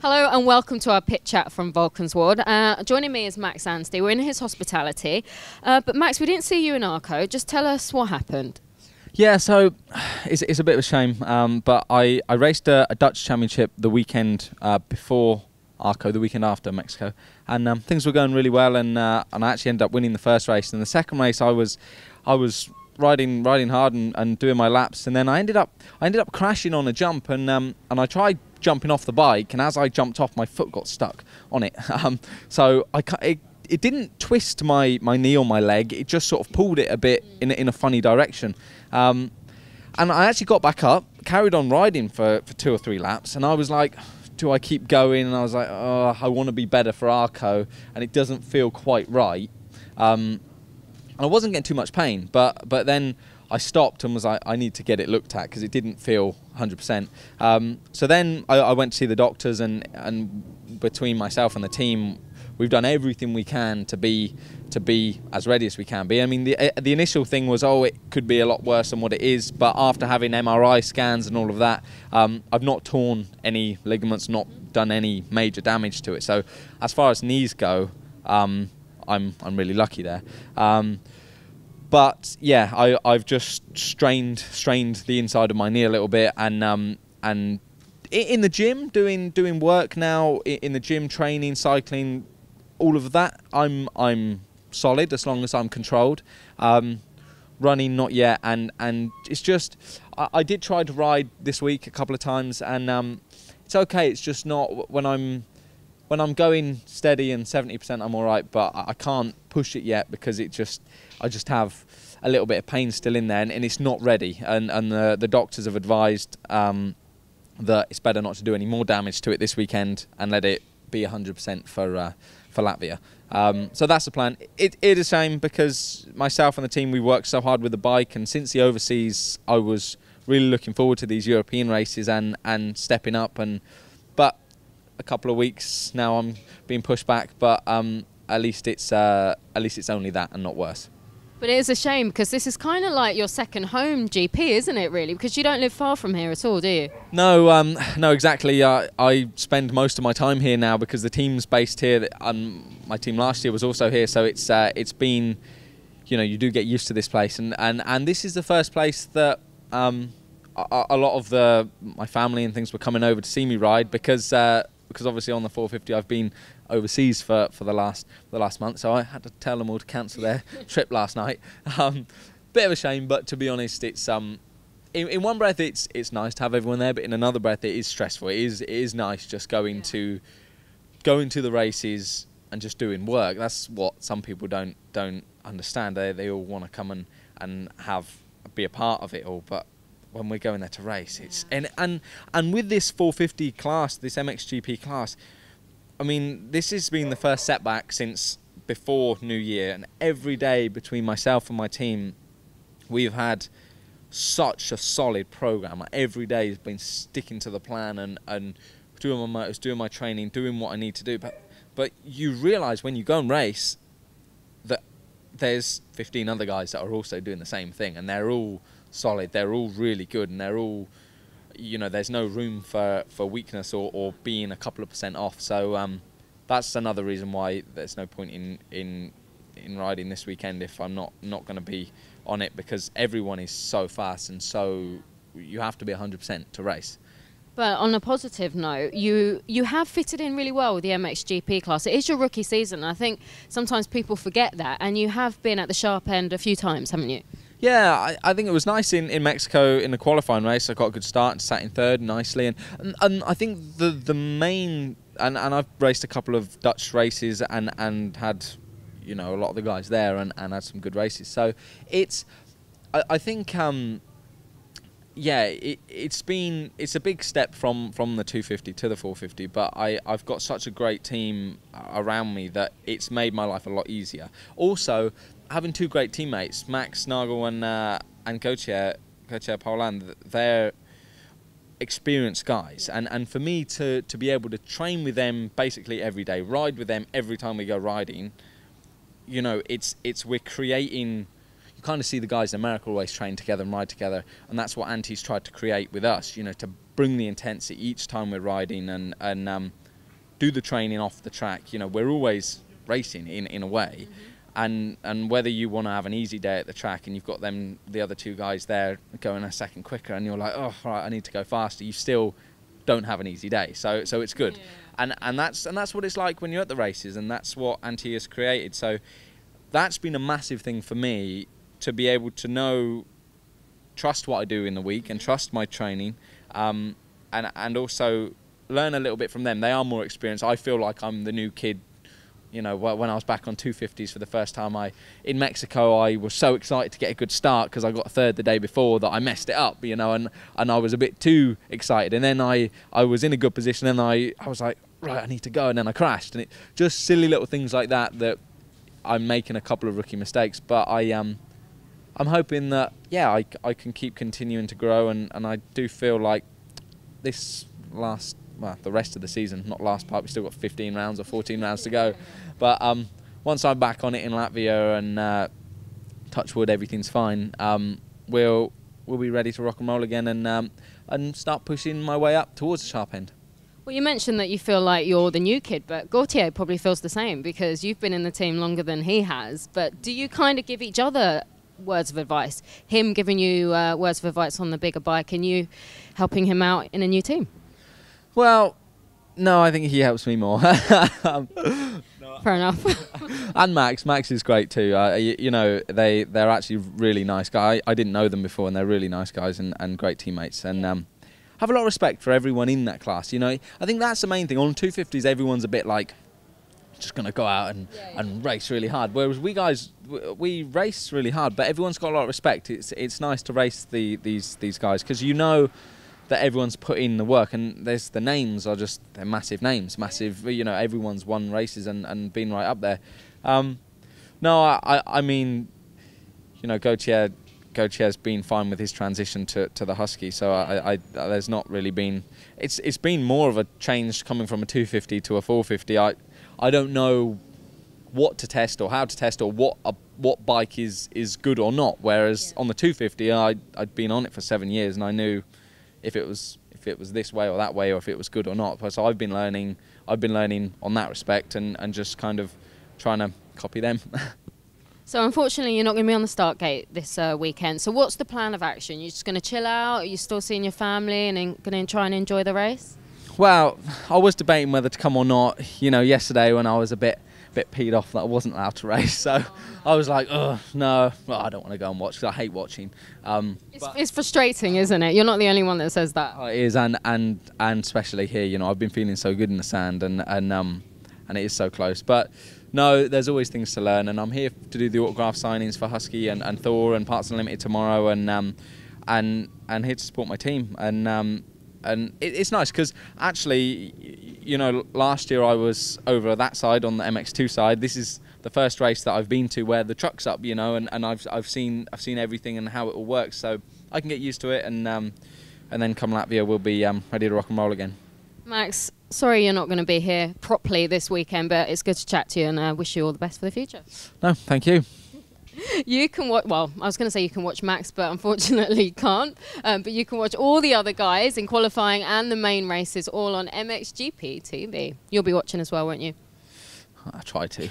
Hello and welcome to our pit chat from Valkenswaard. Joining me is Max ANSTIE. We're in his hospitality. But Max, we didn't see you in Arco. Just tell us what happened. Yeah, so it's a bit of a shame, but I raced a Dutch championship the weekend before Arco, the weekend after Mexico, and things were going really well, and I actually ended up winning the first race. And the second race, I was riding hard and doing my laps, and then I ended up crashing on a jump, and I tried jumping off the bike, and as I jumped off, my foot got stuck on it. So it didn't twist my knee or my leg. It just sort of pulled it a bit in a funny direction. And I actually got back up, carried on riding for 2 or 3 laps, and I was like, do I keep going? And I was like, oh, I want to be better for Arco, and it doesn't feel quite right. And I wasn't getting too much pain, but then I stopped and was like, I need to get it looked at because it didn't feel 100%. So then I went to see the doctors, and between myself and the team, we've done everything we can to be as ready as we can be. I mean, the initial thing was, oh, it could be a lot worse than what it is, but after having MRI scans and all of that, I've not torn any ligaments, not done any major damage to it. So as far as knees go, I'm really lucky there. But yeah, I've just strained the inside of my knee a little bit, and in the gym doing work now, in the gym, training, cycling, all of that, I'm solid as long as I'm controlled. Running, not yet, and it's just I did try to ride this week a couple of times, and it's okay. It's just not when I'm going steady and 70%, I'm all right, but I can't push it yet because I just have a little bit of pain still in there, and it's not ready. And the doctors have advised that it's better not to do any more damage to it this weekend and let it be 100% for Latvia. So that's the plan. It is a shame because myself and the team, we worked so hard with the bike, and since the overseas, I was really looking forward to these European races and stepping up. But a couple of weeks now, I'm being pushed back. But at least it's only that and not worse. But it is a shame because this is kind of like your second home GP, isn't it, really? Because you don't live far from here at all, do you? No, no, exactly. I spend most of my time here now because the team's based here. My team last year was also here, so it's been, you do get used to this place, and this is the first place that a lot of my family and things were coming over to see me ride because obviously on the 450 I've been overseas for the last month, so I had to tell them all to cancel their trip last night. Bit of a shame, but to be honest, it's in one breath it's nice to have everyone there, but in another breath it is stressful. It is nice just going to the races and just doing work. That's what some people don't understand. They all want to come and be a part of it all, but when we're going there to race, it's and with this 450 class, this MXGP class, I mean, this has been the first setback since before New Year, and every day between myself and my team, we've had such a solid program. Like, every day has been sticking to the plan and doing my motors, doing my training, doing what I need to do. But you realise when you go and race that there's 15 other guys that are also doing the same thing, and they're all solid, they're all really good, and they're all, there's no room for weakness or being a couple of % off. So that's another reason why there's no point in riding this weekend if I'm not going to be on it, because everyone is so fast, and so you have to be 100% to race. But on a positive note, you have fitted in really well with the MXGP class. It is your rookie season, and I think sometimes people forget that, and you have been at the sharp end a few times, haven't you? Yeah, I think it was nice in Mexico in the qualifying race. I got a good start and sat in third nicely, and I think the main, and I've raced a couple of Dutch races and had a lot of the guys there and had some good races. So I think yeah, it's a big step from the 250 to the 450, but I've got such a great team around me that it's made my life a lot easier. Also, having 2 great teammates, Max Nagel and Gauthier Paulan, they're experienced guys, and for me to be able to train with them basically every day, ride with them every time we go riding, we're creating kind of see the guys in America always train together and ride together, and that's what ANSTIE's tried to create with us, you know, to bring the intensity each time we're riding and do the training off the track. You know, we're always racing in a way, and whether you want to have an easy day at the track and you've got the other two guys there going a second quicker and you're like, oh, right, I need to go faster, you still don't have an easy day. So it's good. Yeah. And that's what it's like when you're at the races, and that's what ANSTIE has created. So that's been a massive thing for me, to be able to trust what I do in the week and trust my training, and also learn a little bit from them. They are more experienced. I feel like I'm the new kid. You know, when I was back on 250s for the first time, in Mexico, I was so excited to get a good start because I got third the day before that I messed it up, you know, and I was a bit too excited. And then I was in a good position, and I was like, right, I need to go, and then I crashed. And just silly little things like that I'm making a couple of rookie mistakes, but I'm hoping that, yeah, I can keep continuing to grow, and I do feel like the rest of the season, not last part, we've still got 15 rounds or 14 rounds to go, but once I'm back on it in Latvia and touch wood, everything's fine, we'll be ready to rock and roll again and start pushing my way up towards the sharp end. Well, you mentioned that you feel like you're the new kid, but Gautier probably feels the same because you've been in the team longer than he has. But do you kind of give each other words of advice? Him giving you words of advice on the bigger bike and you helping him out in a new team? Well, no, I think he helps me more. Fair enough. And Max is great too. You know, they're actually really nice guys. I didn't know them before, and they're really nice guys and great teammates. And have a lot of respect for everyone in that class. You know, I think that's the main thing. On 250s, everyone's a bit like just going to go out and race really hard. Whereas we race really hard, but everyone's got a lot of respect. It's nice to race these guys because you know that everyone's put in the work, and the names are just, they're massive names, massive, you know, everyone's won races and been right up there. No, I mean, you know, Gautier's been fine with his transition to the Husky, so I there's not really been, it's been more of a change coming from a 250 to a 450. I don't know what to test or how to test or what bike is good or not, whereas on the 250 I'd been on it for 7 years and I knew if it was this way or that way, or if it was good or not. So I've been learning on that respect and just kind of trying to copy them. So unfortunately you're not going to be on the start gate this weekend. So what's the plan of action? You're just going to chill out? Are you still seeing your family and going to try and enjoy the race? Well, I was debating whether to come or not. You know, yesterday when I was a bit peed off that I wasn't allowed to race, so I was like, oh no, well, I don't want to go and watch because I hate watching. It's frustrating, isn't it? You're not the only one that says that. It is, and especially here, you know, I've been feeling so good in the sand, and it is so close. But no, there's always things to learn, and I'm here to do the autograph signings for Husky and Thor and Parts Unlimited tomorrow, and here to support my team, and it's nice because actually, you know, last year I was over that side on the MX2 side. This is the first race that I've been to where the truck's up, you know, and I've seen everything and how it all works, so I can get used to it, and then come Latvia we'll be ready to rock and roll again. Max, sorry you're not going to be here properly this weekend, but it's good to chat to you, and I wish you all the best for the future. No, thank you. You can watch, well, I was going to say you can watch Max, but unfortunately you can't. But you can watch all the other guys in qualifying and the main races all on MXGP TV. You'll be watching as well, won't you? I try to.